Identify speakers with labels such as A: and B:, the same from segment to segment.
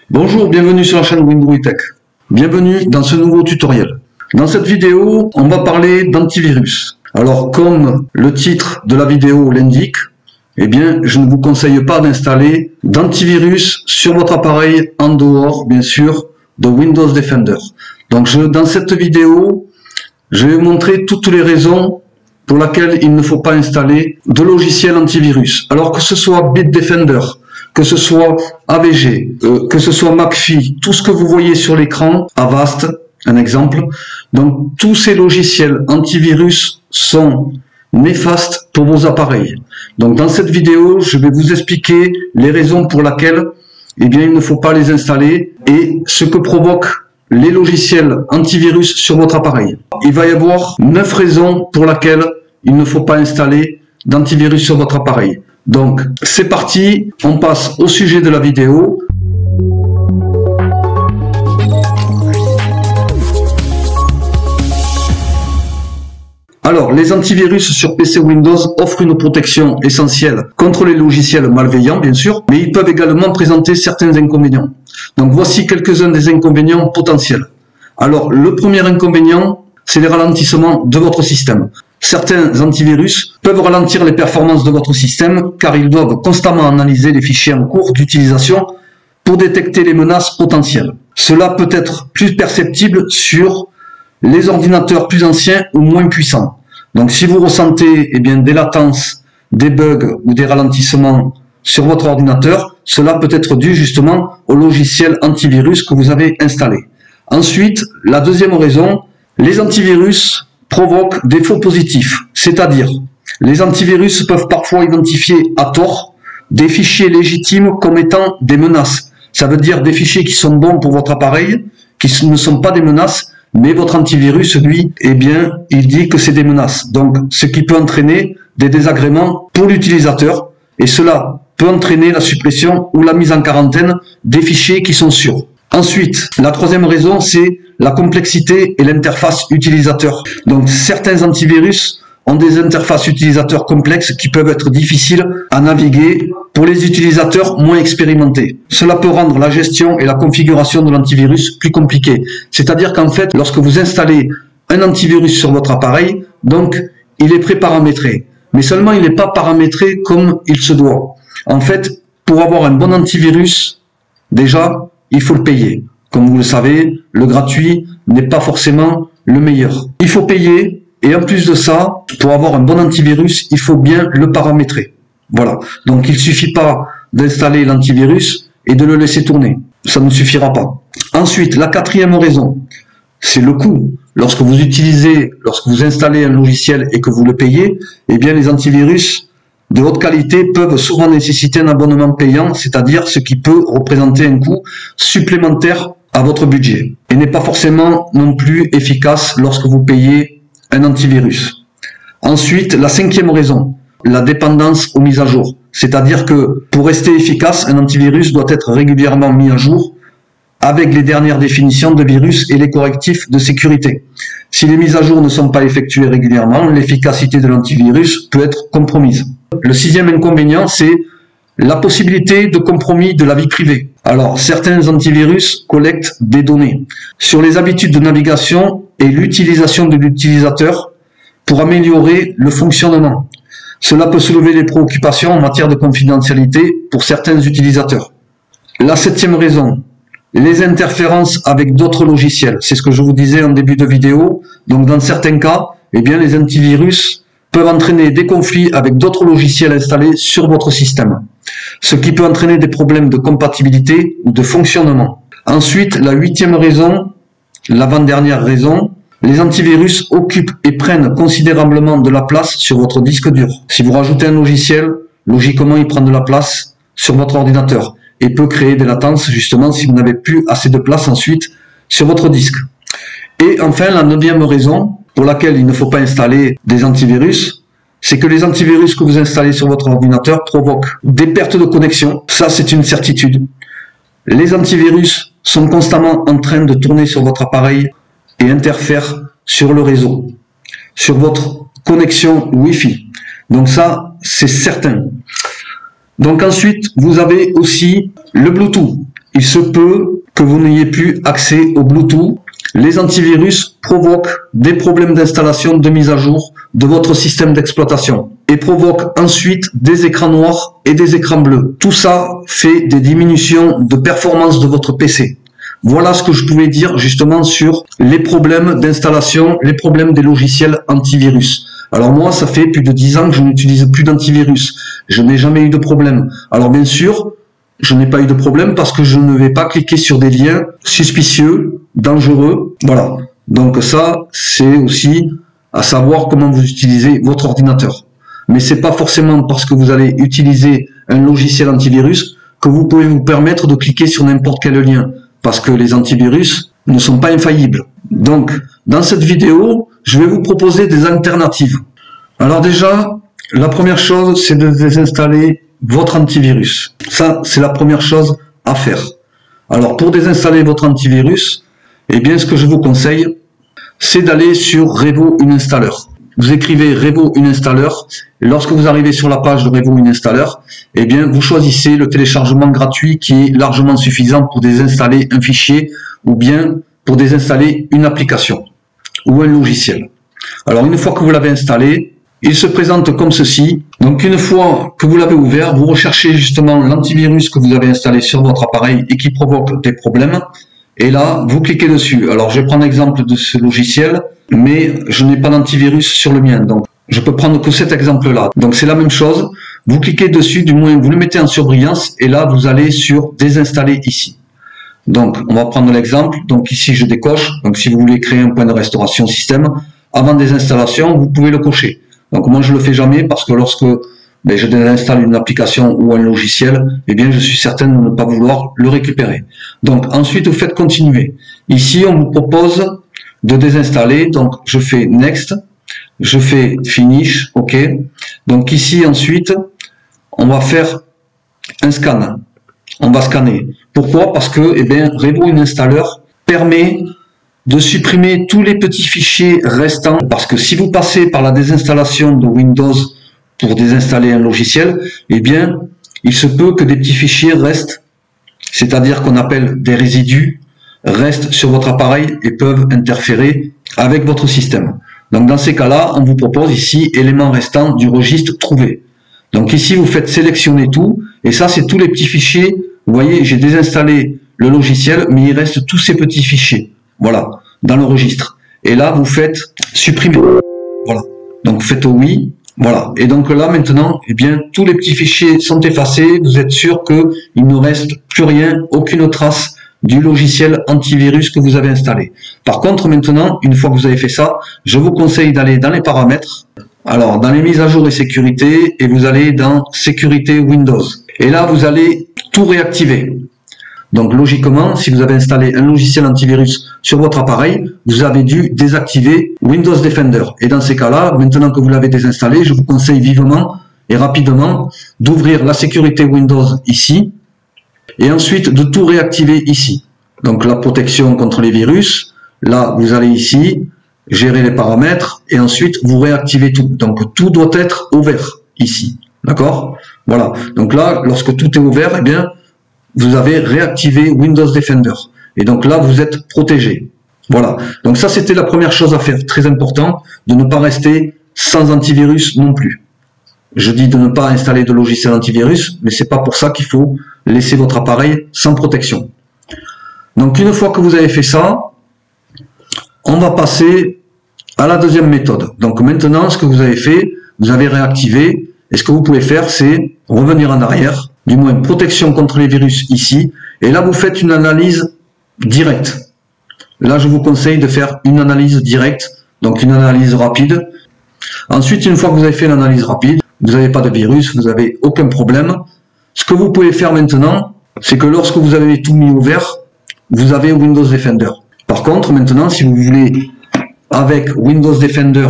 A: Bonjour, bienvenue sur la chaîne Windows Tech. Bienvenue dans ce nouveau tutoriel. Dans cette vidéo, on va parler d'antivirus. Alors, comme le titre de la vidéo l'indique, eh bien, je ne vous conseille pas d'installer d'antivirus sur votre appareil en dehors, bien sûr, de Windows Defender. Donc, dans cette vidéo, je vais vous montrer toutes les raisons pour lesquelles il ne faut pas installer de logiciel antivirus. Alors que ce soit Bitdefender, que ce soit AVG, que ce soit McAfee, tout ce que vous voyez sur l'écran, Avast, un exemple. Donc, tous ces logiciels antivirus sont néfastes pour vos appareils. Donc, dans cette vidéo, je vais vous expliquer les raisons pour lesquelles, eh bien, il ne faut pas les installer et ce que provoquent les logiciels antivirus sur votre appareil. Il va y avoir 9 raisons pour lesquelles il ne faut pas installer d'antivirus sur votre appareil. Donc, c'est parti, on passe au sujet de la vidéo. Alors, les antivirus sur PC Windows offrent une protection essentielle contre les logiciels malveillants, bien sûr, mais ils peuvent également présenter certains inconvénients. Donc, voici quelques-uns des inconvénients potentiels. Alors, le premier inconvénient, c'est les ralentissements de votre système. Certains antivirus peuvent ralentir les performances de votre système car ils doivent constamment analyser les fichiers en cours d'utilisation pour détecter les menaces potentielles. Cela peut être plus perceptible sur les ordinateurs plus anciens ou moins puissants. Donc si vous ressentez des latences, des bugs ou des ralentissements sur votre ordinateur, cela peut être dû justement au logiciel antivirus que vous avez installé. Ensuite, la deuxième raison, les antivirus provoquent des faux positifs, c'est-à-dire les antivirus peuvent parfois identifier à tort des fichiers légitimes comme étant des menaces. Ça veut dire des fichiers qui sont bons pour votre appareil, qui ne sont pas des menaces, mais votre antivirus, lui, il dit que c'est des menaces. Donc, ce qui peut entraîner des désagréments pour l'utilisateur, et cela peut entraîner la suppression ou la mise en quarantaine des fichiers qui sont sûrs. Ensuite, la troisième raison, c'est la complexité et l'interface utilisateur. Donc, certains antivirus ont des interfaces utilisateurs complexes qui peuvent être difficiles à naviguer pour les utilisateurs moins expérimentés. Cela peut rendre la gestion et la configuration de l'antivirus plus compliquées. C'est-à-dire qu'en fait, lorsque vous installez un antivirus sur votre appareil, donc, il est pré-paramétré. Mais seulement, il n'est pas paramétré comme il se doit. En fait, pour avoir un bon antivirus, déjà, il faut le payer. Comme vous le savez, le gratuit n'est pas forcément le meilleur. Il faut payer et en plus de ça, pour avoir un bon antivirus, il faut bien le paramétrer. Voilà. Donc il ne suffit pas d'installer l'antivirus et de le laisser tourner. Ça ne suffira pas. Ensuite, la quatrième raison, c'est le coût. Lorsque vous installez un logiciel et que vous le payez, eh bien les antivirus de haute qualité peuvent souvent nécessiter un abonnement payant, c'est-à-dire ce qui peut représenter un coût supplémentaire à votre budget et n'est pas forcément non plus efficace lorsque vous payez un antivirus. Ensuite, la cinquième raison, la dépendance aux mises à jour. C'est-à-dire que pour rester efficace, un antivirus doit être régulièrement mis à jour avec les dernières définitions de virus et les correctifs de sécurité. Si les mises à jour ne sont pas effectuées régulièrement, l'efficacité de l'antivirus peut être compromise. Le sixième inconvénient, c'est la possibilité de compromis de la vie privée. Alors, certains antivirus collectent des données sur les habitudes de navigation et l'utilisation de l'utilisateur pour améliorer le fonctionnement. Cela peut soulever des préoccupations en matière de confidentialité pour certains utilisateurs. La septième raison, les interférences avec d'autres logiciels. C'est ce que je vous disais en début de vidéo. Donc, dans certains cas, les antivirus peuvent entraîner des conflits avec d'autres logiciels installés sur votre système, ce qui peut entraîner des problèmes de compatibilité ou de fonctionnement. Ensuite, la huitième raison, l'avant-dernière raison, les antivirus occupent et prennent considérablement de la place sur votre disque dur. Si vous rajoutez un logiciel, logiquement il prend de la place sur votre ordinateur et peut créer des latences justement si vous n'avez plus assez de place ensuite sur votre disque. Et enfin, la neuvième raison pour laquelle il ne faut pas installer des antivirus, c'est que les antivirus que vous installez sur votre ordinateur provoquent des pertes de connexion. Ça, c'est une certitude. Les antivirus sont constamment en train de tourner sur votre appareil et interfèrent sur le réseau, sur votre connexion Wi-Fi. Donc ça, c'est certain. Donc ensuite, vous avez aussi le Bluetooth. il se peut que vous n'ayez plus accès au Bluetooth. Les antivirus provoquent des problèmes d'installation, de mise à jour de votre système d'exploitation et provoquent ensuite des écrans noirs et des écrans bleus. Tout ça fait des diminutions de performance de votre PC. Voilà ce que je pouvais dire justement sur les problèmes d'installation, les problèmes des logiciels antivirus. Alors moi, ça fait plus de 10 ans que je n'utilise plus d'antivirus. Je n'ai jamais eu de problème. Alors bien sûr, je n'ai pas eu de problème parce que je ne vais pas cliquer sur des liens suspicieux, dangereux. Voilà. Donc ça, c'est aussi à savoir comment vous utilisez votre ordinateur. Mais c'est pas forcément parce que vous allez utiliser un logiciel antivirus que vous pouvez vous permettre de cliquer sur n'importe quel lien. Parce que les antivirus ne sont pas infaillibles. Donc, dans cette vidéo, je vais vous proposer des alternatives. Alors déjà, la première chose, c'est de désinstaller votre antivirus. Ça, c'est la première chose à faire. Alors, pour désinstaller votre antivirus, eh bien, ce que je vous conseille, c'est d'aller sur Revo Uninstaller. Vous écrivez Revo Uninstaller, et lorsque vous arrivez sur la page de Revo Uninstaller, eh bien, vous choisissez le téléchargement gratuit qui est largement suffisant pour désinstaller un fichier ou bien pour désinstaller une application ou un logiciel. Alors, une fois que vous l'avez installé, il se présente comme ceci. Donc, une fois que vous l'avez ouvert, vous recherchez justement l'antivirus que vous avez installé sur votre appareil et qui provoque des problèmes. Et là, vous cliquez dessus. Alors, je vais prendre l'exemple de ce logiciel, mais je n'ai pas d'antivirus sur le mien. Donc, je peux prendre que cet exemple-là. Donc, c'est la même chose. Vous cliquez dessus, du moins, vous le mettez en surbrillance. Et là, vous allez sur désinstaller ici. Donc, on va prendre l'exemple. Donc, ici, je décoche. Donc, si vous voulez créer un point de restauration système, avant désinstallation, vous pouvez le cocher. Donc, moi, je le fais jamais parce que lorsque je désinstalle une application ou un logiciel, eh bien, je suis certain de ne pas vouloir le récupérer. Donc, ensuite, vous faites continuer. Ici, on vous propose de désinstaller. Donc, je fais Next. Je fais Finish. OK. Donc, ici, ensuite, on va faire un scan. On va scanner. Pourquoi? Parce que, eh bien, Revo Uninstaller permet de supprimer tous les petits fichiers restants. Parce que si vous passez par la désinstallation de Windows pour désinstaller un logiciel, eh bien, il se peut que des petits fichiers restent, c'est-à-dire qu'on appelle des résidus, restent sur votre appareil et peuvent interférer avec votre système. Donc, dans ces cas-là, on vous propose ici éléments restants du registre trouvé. Donc, ici, vous faites sélectionner tout, et ça, c'est tous les petits fichiers. Vous voyez, j'ai désinstallé le logiciel, mais il reste tous ces petits fichiers. Voilà, dans le registre. Et là, vous faites supprimer. Voilà. Donc, faites oui. Voilà. Et donc là, maintenant, eh bien, tous les petits fichiers sont effacés. Vous êtes sûr qu'il ne reste plus rien, aucune trace du logiciel antivirus que vous avez installé. Par contre, maintenant, une fois que vous avez fait ça, je vous conseille d'aller dans les paramètres. Alors, dans les mises à jour et sécurité, et vous allez dans sécurité Windows. Et là, vous allez tout réactiver. Donc, logiquement, si vous avez installé un logiciel antivirus sur votre appareil, vous avez dû désactiver Windows Defender. Et dans ces cas-là, maintenant que vous l'avez désinstallé, je vous conseille vivement et rapidement d'ouvrir la sécurité Windows ici et ensuite de tout réactiver ici. Donc, la protection contre les virus. Là, vous allez ici, gérer les paramètres et ensuite vous réactivez tout. Donc, tout doit être ouvert ici. D'accord? Voilà. Donc là, lorsque tout est ouvert, eh bien, vous avez réactivé Windows Defender. Et donc là, vous êtes protégé. Voilà. Donc ça, c'était la première chose à faire. Très important, de ne pas rester sans antivirus non plus. Je dis de ne pas installer de logiciel antivirus, mais c'est pas pour ça qu'il faut laisser votre appareil sans protection. Donc une fois que vous avez fait ça, on va passer à la deuxième méthode. Donc maintenant, ce que vous avez fait, vous avez réactivé. Et ce que vous pouvez faire, c'est revenir en arrière. Du moins protection contre les virus ici, et là vous faites une analyse directe. Là je vous conseille de faire une analyse directe, donc une analyse rapide. Ensuite, une fois que vous avez fait l'analyse rapide, vous n'avez pas de virus, vous n'avez aucun problème. Ce que vous pouvez faire maintenant, c'est que lorsque vous avez tout mis ouvert, vous avez Windows Defender. Par contre, maintenant, si vous voulez, avec Windows Defender,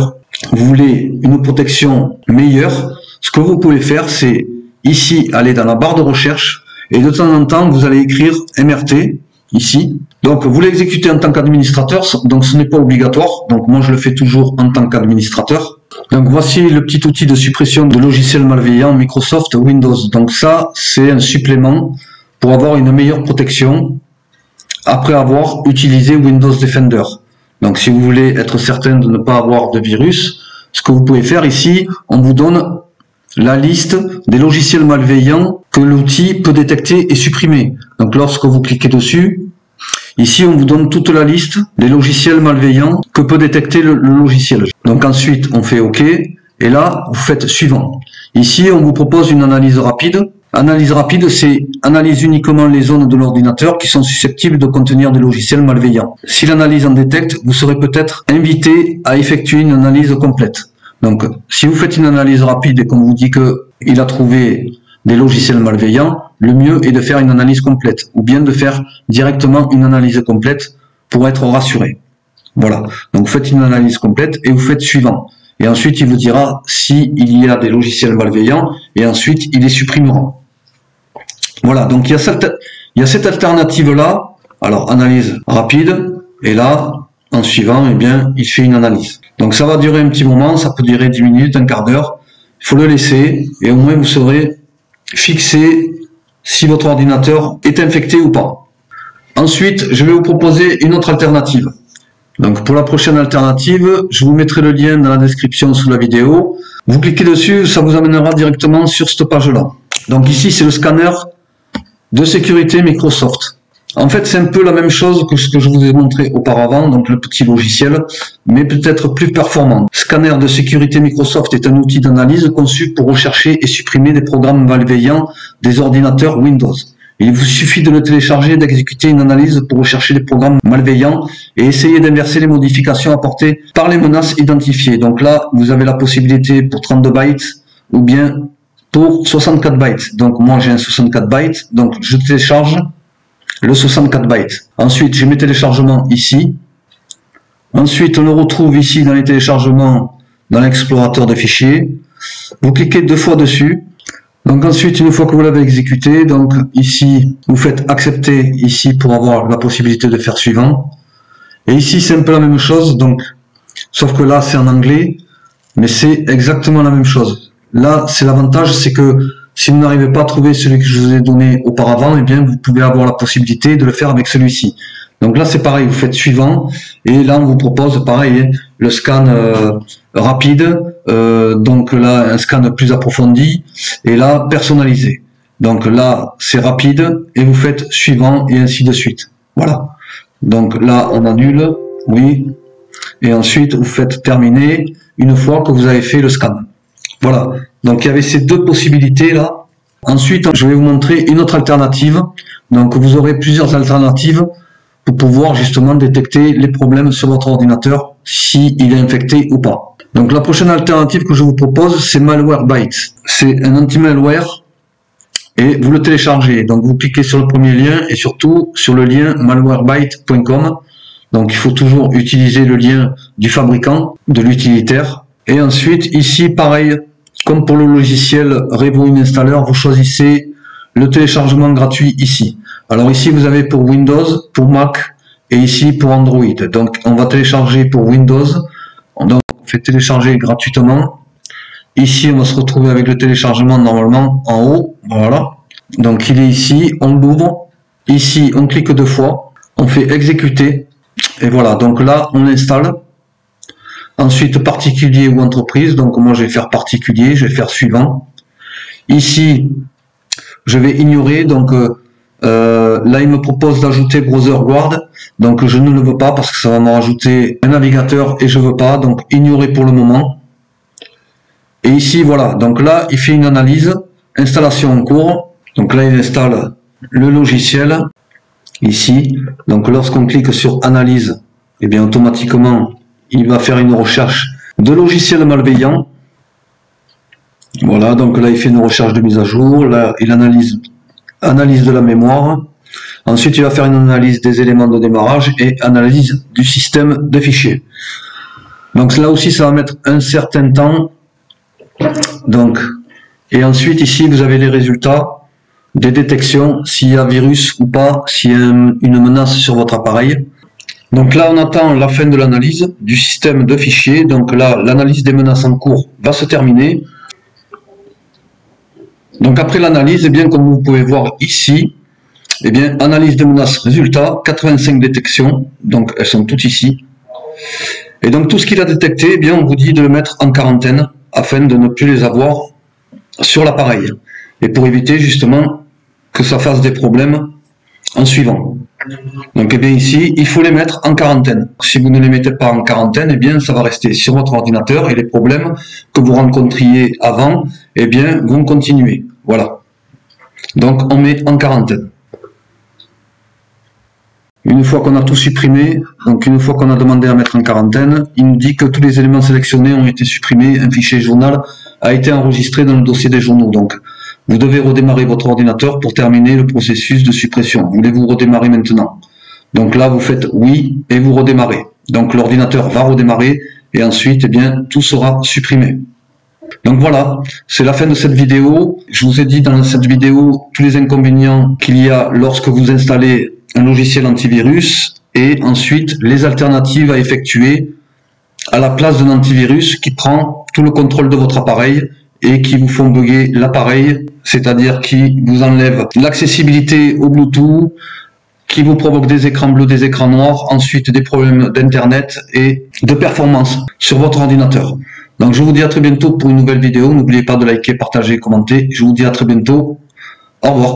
A: vous voulez une protection meilleure, ce que vous pouvez faire, c'est ici, allez dans la barre de recherche et de temps en temps, vous allez écrire MRT ici. Donc, vous l'exécutez en tant qu'administrateur, donc ce n'est pas obligatoire. Donc, moi, je le fais toujours en tant qu'administrateur. Donc, voici le petit outil de suppression de logiciels malveillants Microsoft Windows. Donc, ça, c'est un supplément pour avoir une meilleure protection après avoir utilisé Windows Defender. Donc si vous voulez être certain de ne pas avoir de virus, ce que vous pouvez faire ici, on vous donne la liste des logiciels malveillants que l'outil peut détecter et supprimer. Donc lorsque vous cliquez dessus, ici on vous donne toute la liste des logiciels malveillants que peut détecter le logiciel. Donc ensuite on fait OK et là vous faites suivant. Ici on vous propose une analyse rapide. Analyse rapide, c'est analyse uniquement les zones de l'ordinateur qui sont susceptibles de contenir des logiciels malveillants. Si l'analyse en détecte, vous serez peut-être invité à effectuer une analyse complète. Donc, si vous faites une analyse rapide et qu'on vous dit qu'il a trouvé des logiciels malveillants, le mieux est de faire une analyse complète ou bien de faire directement une analyse complète pour être rassuré. Voilà. Donc, vous faites une analyse complète et vous faites suivant. Et ensuite, il vous dira s'il y a des logiciels malveillants et ensuite, il les supprimera. Voilà. Donc, il y a cette alternative-là. Alors, analyse rapide. Et là, en suivant, eh bien, il fait une analyse. Donc, ça va durer un petit moment. Ça peut durer 10 minutes, un quart d'heure. Il faut le laisser et au moins, vous saurez fixer si votre ordinateur est infecté ou pas. Ensuite, je vais vous proposer une autre alternative. Donc pour la prochaine alternative, je vous mettrai le lien dans la description sous la vidéo. Vous cliquez dessus, ça vous amènera directement sur cette page-là. Donc ici, c'est le scanner de sécurité Microsoft. En fait, c'est un peu la même chose que ce que je vous ai montré auparavant, donc le petit logiciel, mais peut-être plus performant. Scanner de sécurité Microsoft est un outil d'analyse conçu pour rechercher et supprimer des programmes malveillants des ordinateurs Windows. Il vous suffit de le télécharger et d'exécuter une analyse pour rechercher les programmes malveillants et essayer d'inverser les modifications apportées par les menaces identifiées. Donc là, vous avez la possibilité pour 32 bytes ou bien pour 64 bytes. Donc moi, j'ai un 64 bytes, donc je télécharge le 64 bytes. Ensuite, j'ai mes téléchargements ici. Ensuite, on le retrouve ici dans les téléchargements dans l'explorateur de fichiers. Vous cliquez 2 fois dessus. Donc ensuite, une fois que vous l'avez exécuté, donc ici, vous faites accepter ici pour avoir la possibilité de faire suivant. Et ici, c'est un peu la même chose, donc, sauf que là, c'est en anglais, mais c'est exactement la même chose. Là, c'est l'avantage, c'est que si vous n'arrivez pas à trouver celui que je vous ai donné auparavant, eh bien, vous pouvez avoir la possibilité de le faire avec celui-ci. Donc là, c'est pareil, vous faites suivant, et là, on vous propose, pareil, le scan rapide, donc là, un scan plus approfondi, et là, personnalisé. Donc là, c'est rapide, et vous faites suivant, et ainsi de suite. Voilà. Donc là, on annule, oui, et ensuite, vous faites terminer, une fois que vous avez fait le scan. Voilà. Donc il y avait ces deux possibilités là. Ensuite, je vais vous montrer une autre alternative. Donc vous aurez plusieurs alternatives pour pouvoir justement détecter les problèmes sur votre ordinateur, s'il est infecté ou pas. Donc la prochaine alternative que je vous propose, c'est Malwarebytes. C'est un anti-malware et vous le téléchargez. Donc vous cliquez sur le premier lien et surtout sur le lien malwarebytes.com. Donc il faut toujours utiliser le lien du fabricant, de l'utilitaire. Et ensuite, ici, pareil, comme pour le logiciel Revo Installer, vous choisissez le téléchargement gratuit ici. Alors ici, vous avez pour Windows, pour Mac et ici pour Android. Donc, on va télécharger pour Windows. Donc, on fait télécharger gratuitement. Ici, on va se retrouver avec le téléchargement normalement en haut. Voilà. Donc, il est ici. On l'ouvre. Ici, on clique 2 fois. On fait exécuter. Et voilà. Donc là, on l'installe. Ensuite, particulier ou entreprise. Donc, moi, je vais faire particulier. Je vais faire suivant. Ici, je vais ignorer. Donc, là, il me propose d'ajouter Browser Guard. Donc, je ne le veux pas parce que ça va me rajouter un navigateur et je veux pas. Donc, ignorer pour le moment. Et ici, voilà. Donc là, il fait une analyse. Installation en cours. Donc là, il installe le logiciel. Ici. Donc, lorsqu'on clique sur analyse, eh bien, automatiquement, il va faire une recherche de logiciels malveillants. Voilà, donc là il fait une recherche de mise à jour, là il analyse de la mémoire. Ensuite il va faire une analyse des éléments de démarrage et analyse du système de fichiers. Donc là aussi ça va mettre un certain temps. Donc, et ensuite ici vous avez les résultats des détections, s'il y a virus ou pas, s'il y a une menace sur votre appareil. Donc là, on attend la fin de l'analyse du système de fichiers. Donc là, l'analyse des menaces en cours va se terminer. Donc après l'analyse, eh bien comme vous pouvez voir ici, Eh bien, analyse de menaces, résultat, 85 détections, donc elles sont toutes ici. Et donc tout ce qu'il a détecté, eh bien, on vous dit de le mettre en quarantaine afin de ne plus les avoir sur l'appareil. Et pour éviter justement que ça fasse des problèmes en suivant. Donc eh bien ici, il faut les mettre en quarantaine. Si vous ne les mettez pas en quarantaine, eh bien ça va rester sur votre ordinateur et les problèmes que vous rencontriez avant, eh bien vont continuer. Voilà. Donc on met en quarantaine. Une fois qu'on a tout supprimé, donc une fois qu'on a demandé à mettre en quarantaine, il nous dit que tous les éléments sélectionnés ont été supprimés, un fichier journal a été enregistré dans le dossier des journaux. Donc vous devez redémarrer votre ordinateur pour terminer le processus de suppression. Voulez-vous redémarrer maintenant? Donc là vous faites oui et vous redémarrez. Donc l'ordinateur va redémarrer et ensuite eh bien tout sera supprimé. Donc voilà, c'est la fin de cette vidéo. Je vous ai dit dans cette vidéo tous les inconvénients qu'il y a lorsque vous installez un logiciel antivirus et ensuite les alternatives à effectuer à la place d'un antivirus qui prend tout le contrôle de votre appareil et qui vous font bugger l'appareil, c'est-à-dire qui vous enlève l'accessibilité au Bluetooth, qui vous provoque des écrans bleus, des écrans noirs, ensuite des problèmes d'internet et de performance sur votre ordinateur. Donc je vous dis à très bientôt pour une nouvelle vidéo. N'oubliez pas de liker, partager, commenter. Je vous dis à très bientôt. Au revoir.